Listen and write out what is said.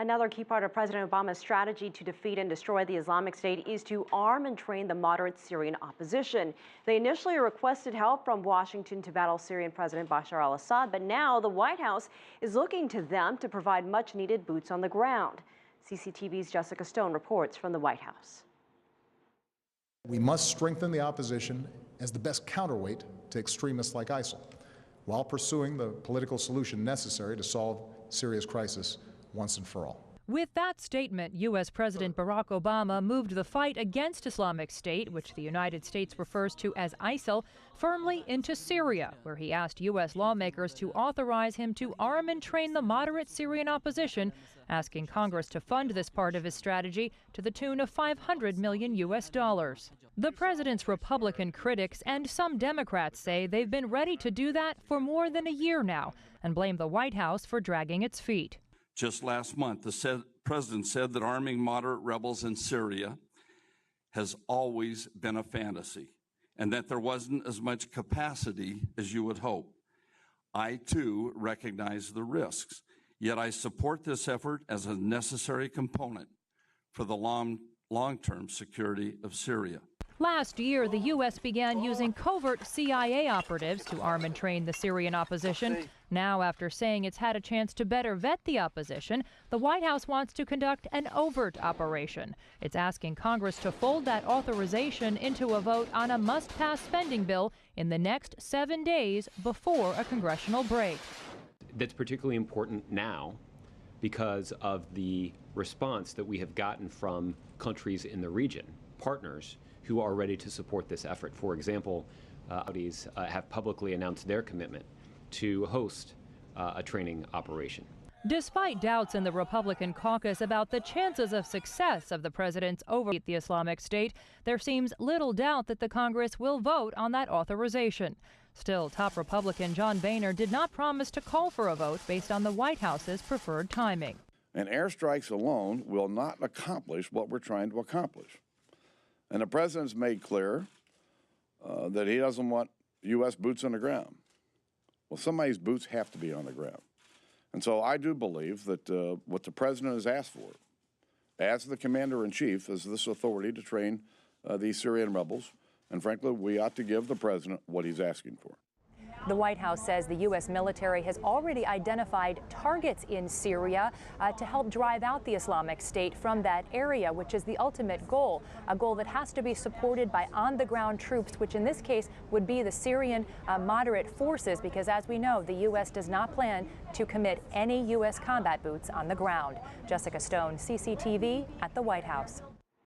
Another key part of President Obama's strategy to defeat and destroy the Islamic State is to arm and train the moderate Syrian opposition. They initially requested help from Washington to battle Syrian President Bashar al-Assad, but now the White House is looking to them to provide much-needed boots on the ground. CCTV's Jessica Stone reports from the White House. We must strengthen the opposition as the best counterweight to extremists like ISIL, while pursuing the political solution necessary to solve Syria's crisis once and for all. With that statement, U.S. President Barack Obama moved the fight against Islamic State, which the United States refers to as ISIL, firmly into Syria, where he asked U.S. lawmakers to authorize him to arm and train the moderate Syrian opposition, asking Congress to fund this part of his strategy to the tune of $500 million U.S. dollars. The president's Republican critics and some Democrats say they've been ready to do that for more than a year now and blame the White House for dragging its feet. Just last month, the president said that arming moderate rebels in Syria has always been a fantasy and that there wasn't as much capacity as you would hope. I, too, recognize the risks, yet I support this effort as a necessary component for the long-term security of Syria. Last year, the U.S. began using covert CIA operatives to arm and train the Syrian opposition. Now, after saying it's had a chance to better vet the opposition, the White House wants to conduct an overt operation. It's asking Congress to fold that authorization into a vote on a must-pass spending bill in the next 7 days before a congressional break. That's particularly important now because of the response that we have gotten from countries in the region, partners who are ready to support this effort. For example, Saudis have publicly announced their commitment to host a training operation. Despite doubts in the Republican caucus about the chances of success of the president's overthrow of the Islamic State, there seems little doubt that the Congress will vote on that authorization. Still, top Republican John Boehner did not promise to call for a vote based on the White House's preferred timing. And airstrikes alone will not accomplish what we're trying to accomplish. And the president's made clear that he doesn't want U.S. boots on the ground. Well, somebody's boots have to be on the ground. And so I do believe that what the president has asked for, as the commander-in-chief, is this authority to train these Syrian rebels. And frankly, we ought to give the president what he's asking for. The White House says the U.S. military has already identified targets in Syria to help drive out the Islamic State from that area, which is the ultimate goal, a goal that has to be supported by on-the-ground troops, which in this case would be the Syrian moderate forces, because as we know, the U.S. does not plan to commit any U.S. combat boots on the ground. Jessica Stone, CCTV at the White House.